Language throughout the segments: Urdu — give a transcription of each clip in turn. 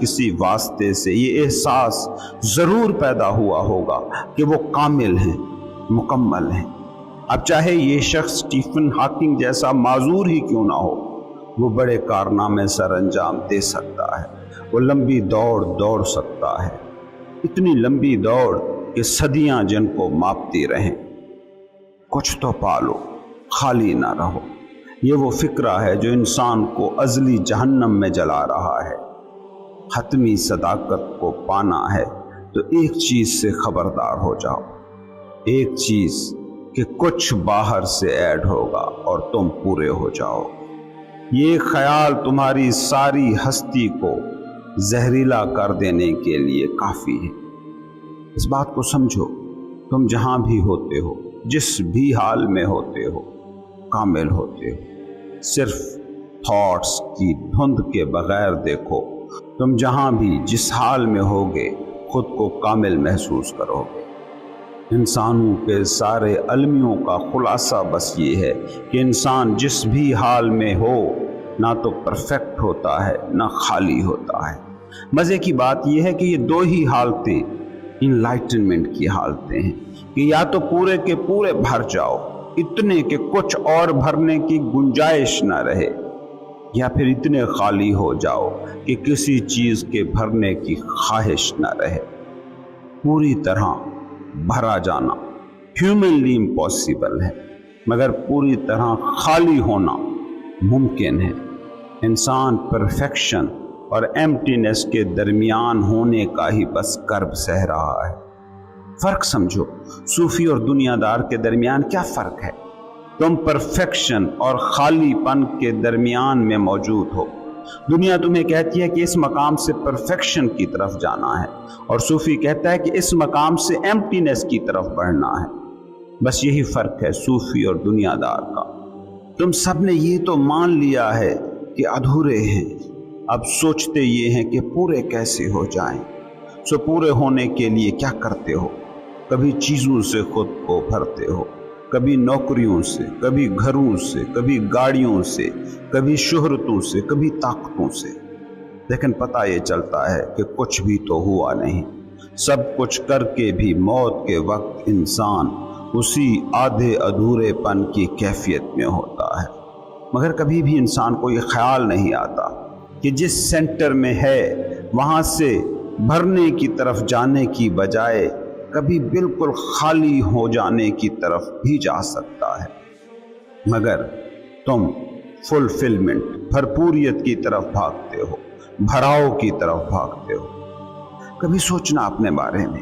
کسی واسطے سے یہ احساس ضرور پیدا ہوا ہوگا کہ وہ کامل ہیں، مکمل ہیں۔ اب چاہے یہ شخص اسٹیفن ہاکنگ جیسا معذور ہی کیوں نہ ہو، وہ بڑے کارنامے سر انجام دے سکتا ہے، وہ لمبی دوڑ سکتا ہے، اتنی لمبی دوڑ کہ صدیاں جن کو ماپتی رہیں۔ کچھ تو پالو، خالی نہ رہو، یہ وہ فکرہ ہے جو انسان کو ازلی جہنم میں جلا رہا ہے۔ حتمی صداقت کو پانا ہے تو ایک چیز سے خبردار ہو جاؤ، ایک چیز کہ کچھ باہر سے ایڈ ہوگا اور تم پورے ہو جاؤ۔ یہ خیال تمہاری ساری ہستی کو زہریلا کر دینے کے لیے کافی ہے۔ اس بات کو سمجھو، تم جہاں بھی ہوتے ہو، جس بھی حال میں ہوتے ہو، کامل ہوتے ہو۔ صرف تھاٹس کی دھند کے بغیر دیکھو، تم جہاں بھی جس حال میں ہوگے خود کو کامل محسوس کرو گے۔ انسانوں کے سارے المیوں کا خلاصہ بس یہ ہے کہ انسان جس بھی حال میں ہو نہ تو پرفیکٹ ہوتا ہے نہ خالی ہوتا ہے۔ مزے کی بات یہ ہے کہ یہ دو ہی حالتیں انلائٹنمنٹ کی حالتیں ہیں کہ یا تو پورے کے پورے بھر جاؤ، اتنے کہ کچھ اور بھرنے کی گنجائش نہ رہے، یا پھر اتنے خالی ہو جاؤ کہ کسی چیز کے بھرنے کی خواہش نہ رہے۔ پوری طرح بھرا جانا ہیومنلی امپاسبل ہے، مگر پوری طرح خالی ہونا ممکن ہے۔ انسان پرفیکشن اور ایمٹینس کے درمیان ہونے کا ہی بس کرب سہ رہا ہے۔ فرق سمجھو، صوفی اور دنیا دار کے درمیان کیا فرق ہے؟ تم پرفیکشن اور خالی پن کے درمیان میں موجود ہو۔ دنیا تمہیں کہتی ہے کہ اس مقام سے پرفیکشن کی طرف جانا ہے، اور صوفی کہتا ہے کہ اس مقام سے ایمپٹینس کی طرف بڑھنا ہے۔ بس یہی فرق ہے صوفی اور دنیا دار کا۔ تم سب نے یہ تو مان لیا ہے کہ ادھورے ہیں، اب سوچتے یہ ہیں کہ پورے کیسے ہو جائیں۔ سو پورے ہونے کے لیے کیا کرتے ہو؟ کبھی چیزوں سے خود کو بھرتے ہو، کبھی نوکریوں سے، کبھی گھروں سے، کبھی گاڑیوں سے، کبھی شہرتوں سے، کبھی طاقتوں سے۔ لیکن پتہ یہ چلتا ہے کہ کچھ بھی تو ہوا نہیں۔ سب کچھ کر کے بھی موت کے وقت انسان اسی آدھے ادھورے پن کی کیفیت میں ہوتا ہے۔ مگر کبھی بھی انسان کو یہ خیال نہیں آتا کہ جس سینٹر میں ہے وہاں سے بھرنے کی طرف جانے کی بجائے کبھی بالکل خالی ہو جانے کی طرف بھی جا سکتا ہے۔ مگر تم فلفلمنٹ، بھرپوریت کی طرف بھاگتے ہو، بھراؤ کی طرف بھاگتے ہو۔ کبھی سوچنا اپنے بارے میں،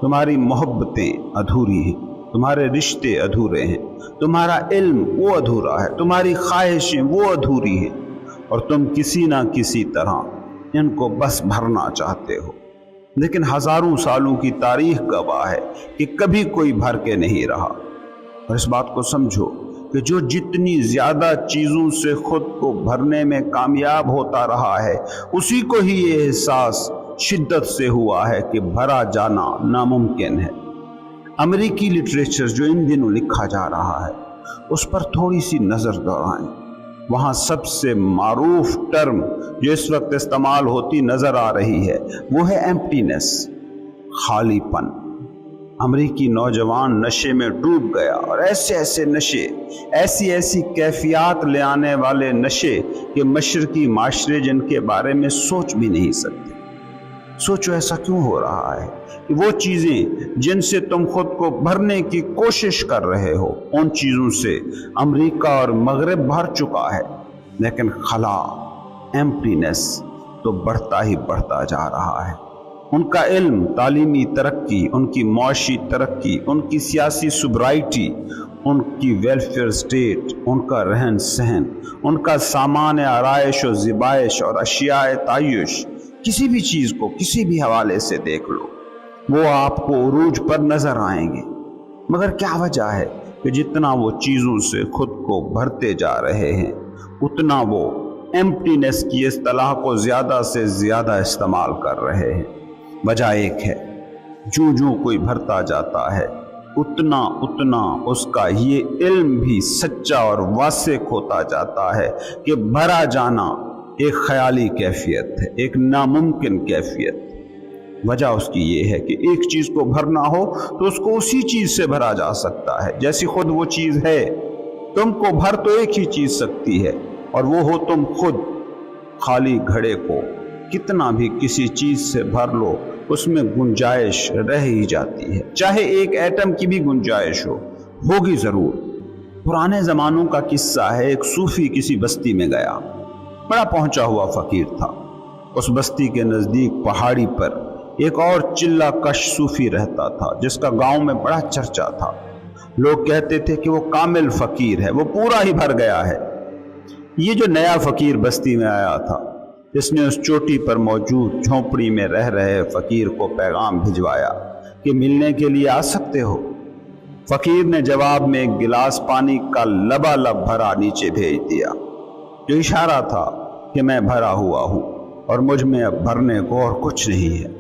تمہاری محبتیں ادھوری ہیں، تمہارے رشتے ادھورے ہیں، تمہارا علم وہ ادھورا ہے، تمہاری خواہشیں وہ ادھوری ہیں، اور تم کسی نہ کسی طرح ان کو بس بھرنا چاہتے ہو۔ لیکن ہزاروں سالوں کی تاریخ گواہ ہے کہ کبھی کوئی بھر کے نہیں رہا۔ اور اس بات کو سمجھو کہ جو جتنی زیادہ چیزوں سے خود کو بھرنے میں کامیاب ہوتا رہا ہے، اسی کو ہی یہ احساس شدت سے ہوا ہے کہ بھرا جانا ناممکن ہے۔ امریکی لٹریچر جو ان دنوں لکھا جا رہا ہے، اس پر تھوڑی سی نظر دوڑائیں۔ وہاں سب سے معروف ٹرم جو اس وقت استعمال ہوتی نظر آ رہی ہے وہ ہے ایمپٹینس، خالی پن۔ امریکی نوجوان نشے میں ڈوب گیا، اور ایسے نشے، ایسی کیفیات لے آنے والے نشے کہ مشرقی معاشرے جن کے بارے میں سوچ بھی نہیں سکتے۔ سوچو ایسا کیوں ہو رہا ہے کہ وہ چیزیں جن سے تم خود کو بھرنے کی کوشش کر رہے ہو، ان چیزوں سے امریکہ اور مغرب بھر چکا ہے، لیکن خلا، ایمپٹینس تو بڑھتا ہی بڑھتا جا رہا ہے۔ ان کا علم، تعلیمی ترقی، ان کی معاشی ترقی، ان کی سیاسی سوبرائٹی، ان کی ویلفیئر سٹیٹ، ان کا رہن سہن، ان کا سامان آرائش و زیبائش اور اشیاء تعیش، کسی بھی چیز کو کسی بھی حوالے سے دیکھ لو، وہ آپ کو عروج پر نظر آئیں گے۔ مگر کیا وجہ ہے کہ جتنا وہ چیزوں سے خود کو بھرتے جا رہے ہیں، اتنا وہ ایمپٹینس کی اصطلاح کو زیادہ سے زیادہ استعمال کر رہے ہیں۔ وجہ ایک ہے، جو کوئی بھرتا جاتا ہے اتنا اس کا یہ علم بھی سچا اور واثق ہوتا جاتا ہے کہ بھرا جانا ایک خیالی کیفیت ہے، ایک ناممکن کیفیت۔ وجہ اس کی یہ ہے کہ ایک چیز کو بھرنا ہو تو اس کو اسی چیز سے بھرا جا سکتا ہے جیسی خود وہ چیز ہے۔ تم کو بھر تو ایک ہی چیز سکتی ہے اور وہ ہو تم خود۔ خالی گھڑے کو کتنا بھی کسی چیز سے بھر لو اس میں گنجائش رہ ہی جاتی ہے، چاہے ایک ایٹم کی بھی گنجائش ہوگی ضرور۔ پرانے زمانوں کا قصہ ہے، ایک صوفی کسی بستی میں گیا، بڑا پہنچا ہوا فقیر تھا۔ اس بستی کے نزدیک پہاڑی پر ایک اور چلہ کش صوفی رہتا تھا جس کا گاؤں میں بڑا چرچا تھا۔ لوگ کہتے تھے کہ وہ کامل فقیر ہے، وہ پورا ہی بھر گیا ہے۔ یہ جو نیا فقیر بستی میں آیا تھا، اس نے اس چوٹی پر موجود جھونپڑی میں رہ رہے فقیر کو پیغام بھجوایا کہ ملنے کے لیے آ سکتے ہو۔ فقیر نے جواب میں ایک گلاس پانی کا لبالب بھرا نیچے بھیج دیا، جو اشارہ تھا کہ میں بھرا ہوا ہوں اور مجھ میں اب بھرنے کو اور کچھ نہیں ہے۔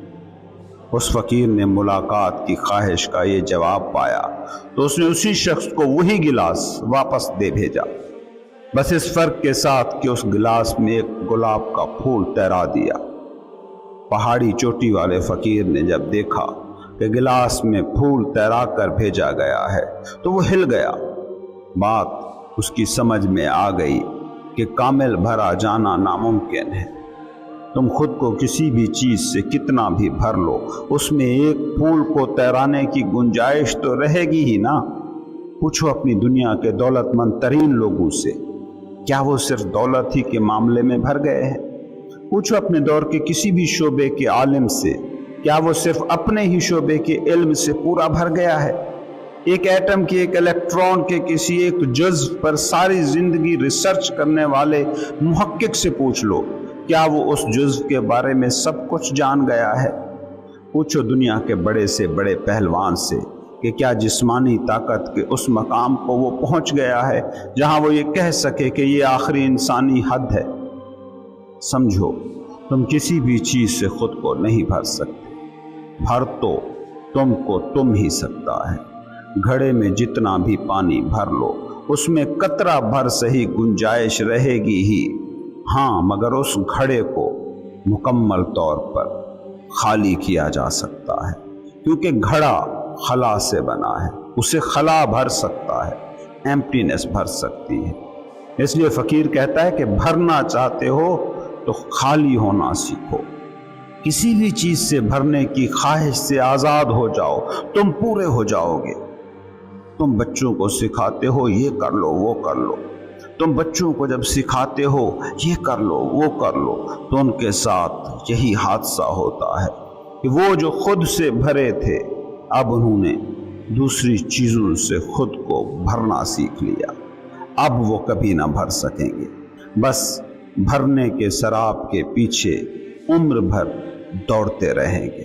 اس فقیر نے ملاقات کی خواہش کا یہ جواب پایا تو اس نے اسی شخص کو وہی گلاس واپس دے بھیجا، بس اس فرق کے ساتھ کہ اس گلاس میں ایک گلاب کا پھول تیرا دیا۔ پہاڑی چوٹی والے فقیر نے جب دیکھا کہ گلاس میں پھول تیرا کر بھیجا گیا ہے تو وہ ہل گیا۔ بات اس کی سمجھ میں آ گئی کہ کامل بھرا جانا ناممکن ہے۔ تم خود کو کسی بھی چیز سے کتنا بھی بھر لو، اس میں ایک پھول کو تیرانے کی گنجائش تو رہے گی ہی نا۔ پوچھو اپنی دنیا کے دولت مند ترین لوگوں سے، کیا وہ صرف دولت ہی کے معاملے میں بھر گئے ہیں؟ پوچھو اپنے دور کے کسی بھی شعبے کے عالم سے، کیا وہ صرف اپنے ہی شعبے کے علم سے پورا بھر گیا ہے؟ ایک ایٹم کے، ایک الیکٹران کے کسی ایک جزو پر ساری زندگی ریسرچ کرنے والے محقق سے پوچھ لو، کیا وہ اس جزو کے بارے میں سب کچھ جان گیا ہے؟ پوچھو دنیا کے بڑے سے بڑے پہلوان سے کہ کیا جسمانی طاقت کے اس مقام کو وہ پہنچ گیا ہے جہاں وہ یہ کہہ سکے کہ یہ آخری انسانی حد ہے۔ سمجھو، تم کسی بھی چیز سے خود کو نہیں بھر سکتے، بھر تو تم کو تم ہی سکتا ہے۔ گھڑے میں جتنا بھی پانی بھر لو اس میں قطرہ بھر صحیح گنجائش رہے گی ہی، ہاں، مگر اس گھڑے کو مکمل طور پر خالی کیا جا سکتا ہے، کیونکہ گھڑا خلا سے بنا ہے، اسے خلا بھر سکتا ہے، ایمپٹینس بھر سکتی ہے۔ اس لیے فقیر کہتا ہے کہ بھرنا چاہتے ہو تو خالی ہونا سیکھو۔ کسی بھی چیز سے بھرنے کی خواہش سے آزاد ہو جاؤ، تم پورے ہو جاؤ گے۔ تم بچوں کو سکھاتے ہو یہ کر لو وہ کر لو، تم بچوں کو جب سکھاتے ہو یہ کر لو وہ کر لو تو ان کے ساتھ یہی حادثہ ہوتا ہے کہ وہ جو خود سے بھرے تھے اب انہوں نے دوسری چیزوں سے خود کو بھرنا سیکھ لیا، اب وہ کبھی نہ بھر سکیں گے، بس بھرنے کے سراب کے پیچھے عمر بھر دوڑتے رہیں گے۔